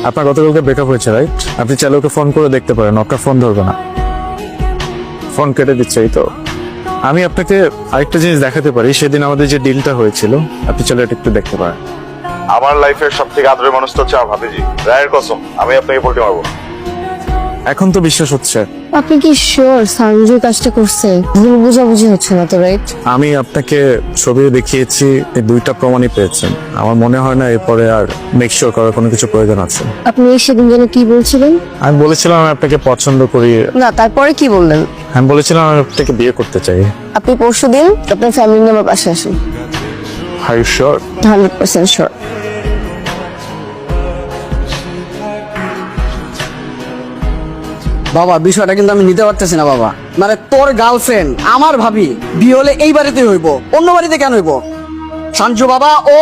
আপনার গতকালকে ব্রেকআপ হয়েছে রাইট? আপনি চাইলে ওকে ফোন করে দেখতে পারেন, ওকে ফোন ধরবে না, ফোন কেটে দিচ্ছে। এই তো আমি আপনাকে আরেকটা জিনিস দেখাতে পারি, সেদিন আমাদের যে ডিলটা হয়েছিল, আপনি চাইলে এটা একটু দেখতে পারেন। আমার লাইফের সব থেকে আদরের মানুষ তো হচ্ছে আমার ভাবিজি। রায়ের কসম, আমি আপনাকে পোল্টি মারবো। এখন তো বিশ্বাস হচ্ছে। আপনি কি শিওর সঞ্জু কাজটা করছে? ভুল বোঝাবুঝি হচ্ছে না তো, রাইট? আমি আপনাকে ছবি দেখিয়েছি, এই দুইটা প্রমাণই পেয়েছেন। আমার মনে হয় না এরপরে আর মেক শিওর করার কোনো কিছু প্রয়োজন আছে। আপনি সেদিন যেন কি বলছিলেন? আমি বলেছিলাম আমি আপনাকে পছন্দ করি। না, তারপরে কি বললেন? আমি বলেছিলাম আমি আপনাকে বিয়ে করতে চাই। আপনি পরশুদিন আপনার ফ্যামিলি নিয়ে আমার বাসায় আসেন। Are you sure? 100% শিওর। বাবা বিষয়টা কিন্তু আমি নিতে পারতেছি না বাবা। মানে তোর গার্লফ্রেন্ড আমার ভাবি, বিয়ে হলে এই বাড়িতে হইব, অন্য বাড়িতে কেন হইব? সঞ্জু বাবা ও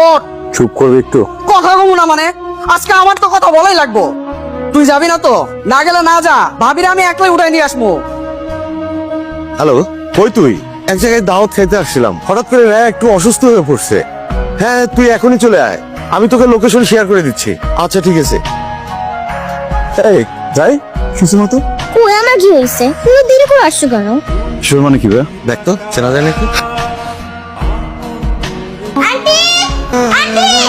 চুপ করবে একটু? কথা কমু না মানে? আজকে আমার তো কথা বলাই লাগবো। তুই যাবি না তো? না গেলে না যা, ভাবিরা আমি একলাই উঠাই নিয়ে আসবো। হ্যালো, কই তুই? এক জায়গায় দাওয়াত খাইতে আসছিলাম, হঠাৎ করে রায় একটু অসুস্থ হয়ে পড়ছে। হ্যাঁ, তুই এখনই চলে আয়, আমি তোকে লোকেশন শেয়ার করে দিচ্ছি। আচ্ছা ঠিক আছে। এই যাই কিছু মতো। কই আমার কি হয়েছে? তুমি দেরি করে আসছো কেন? শিওর মানে কি বে? দেখ তো চেনা যায় নাকি।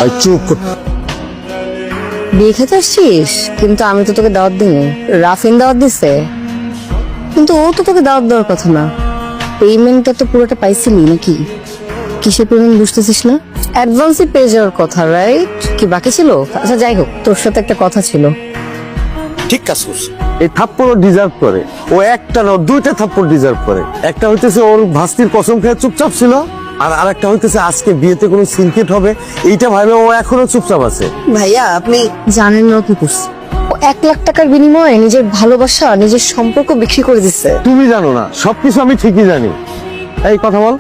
আই চুপ কর। বিয়ে খেতে আসছিস? কিন্তু আমি তো তোকে দাওয়াত দিইনি, রাফিন দাওয়াত দিছে। কিন্তু ও তো তোকে দাওয়াত দেওয়ার কথা না। পেমেন্টটা তো পুরোটা পাইছিলি নাকি? কিসের পেমেন্ট বুঝতেছিস না? অ্যাডভান্সই পেয়ে যাওয়ার কথা, রাইট? কি বাকি ছিল? আচ্ছা যাই হোক, তোর সাথে একটা কথা ছিল। ঠিক কাজ করছে। এই থাপ্পড় ডিজার্ভ করে। ও একটা না, দুইটা থাপ্পড় ডিজার্ভ করে। একটা হইতেছে ওর ভাস্তির কসম খেয়ে চুপচাপ ছিল, আর আরেকটা হইতেছে আজকে বিয়েতে কোনো সিনকেট হবে এইটা ভাবে ও এখনো চুপচাপ আছে। ভাইয়া আপনি জানেন না ও কি করছে? ও 1 লাখ টাকার বিনিময়ে নিজের ভালোবাসা, নিজের সম্পর্ক বিক্রি করে দিচ্ছে। তুমি জানো না, সবকিছু আমি ঠিকই জানি। এই কথা বল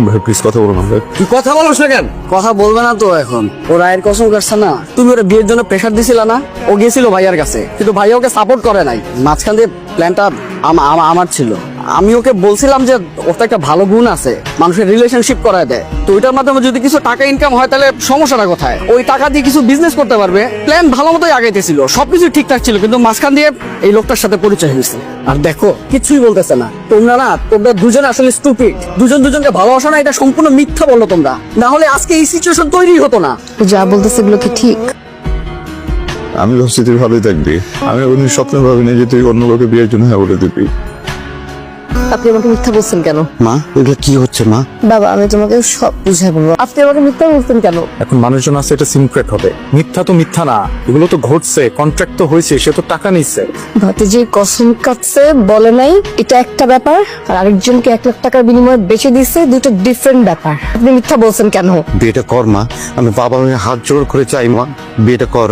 ভাই প্লিজ কথা বলুন ভাই। তুই কথা বলো না কেন? কথা বলবে না তো এখন? ও রায়ের কসম কাটছে না? তুমি ওরা বিয়ের জন্য প্রেশার দিছিলা না? ও গেছিল ভাইয়ার কাছে, কিন্তু ভাইয়া ওকে সাপোর্ট করে নাই। মাঝখান দিয়ে প্ল্যানটা আমার ছিল। আমি ওকে বলছিলাম যে ওর তো একটা ভালো গুণ আছে, মানুষের রিলেশনশিপ করায় দেয়। তো ওইটার মাধ্যমে যদি কিছু টাকা ইনকাম হয় তাহলে সমস্যাটা কোথায়? ওই টাকা দিয়ে কিছু বিজনেস করতে পারবে। প্ল্যান ভালো মতোই আগাইতেছিল, সবকিছু ঠিকঠাক ছিল, কিন্তু মাঝখান দিয়ে এই লোকটার সাথে পরিচয় হয়েছে। আর দেখো কিছুই বলতেছে না। তোমরা দুজনে আসলে স্টুপিড। দুজনকে ভালোবাসা না, এটা সম্পূর্ণ মিথ্যা বললো তোমরা। না হলে আজকে এই সিচুয়েশন তৈরি হতো না। ও যা বলতেছে এগুলো কি ঠিক? আমি ভাবছি তুই ভালোই থাকবি। আমি অন্য স্বপ্নে ভাবিনি যে তুই অন্য লোকে বিয়ের জন্য হ্যাঁ বলে দিবি। আপনি আমাকে মিথ্যা বলছেন কেন? মা, এগুলো কি হচ্ছে মা? বাবা আমি তোমাকে সব বুঝাই বলবো। আপনি আমাকে মিথ্যা বলছেন কেন? এখন মানুষজন আছে এটা সিনক্রেট হবে। মিথ্যা তো মিথ্যা না, এগুলো তো ঘটছে, কন্ট্রাক্ট তো হয়েছে, সে তো টাকা নিচ্ছে। ভাতিজি কসম কাটছে বলে নাই, এটা একটা ব্যাপার, আর আরেকজনকে 1 লাখ টাকার বিনিময়ে বেচে দিচ্ছে, দুটো ডিফারেন্ট ব্যাপার। আপনি মিথ্যা বলছেন কেন? বিয়েটা কর মা, আমি বাবা হয়ে হাত জোড় করে চাই মা, বিয়েটা কর।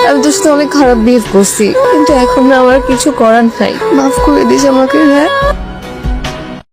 আমি তোর সাথে অনেক খারাপ বিহেভ করছি, কিন্তু এখন আমার কিছু করার নাই। মাফ করে দিস আমাকে। হ্যাঁ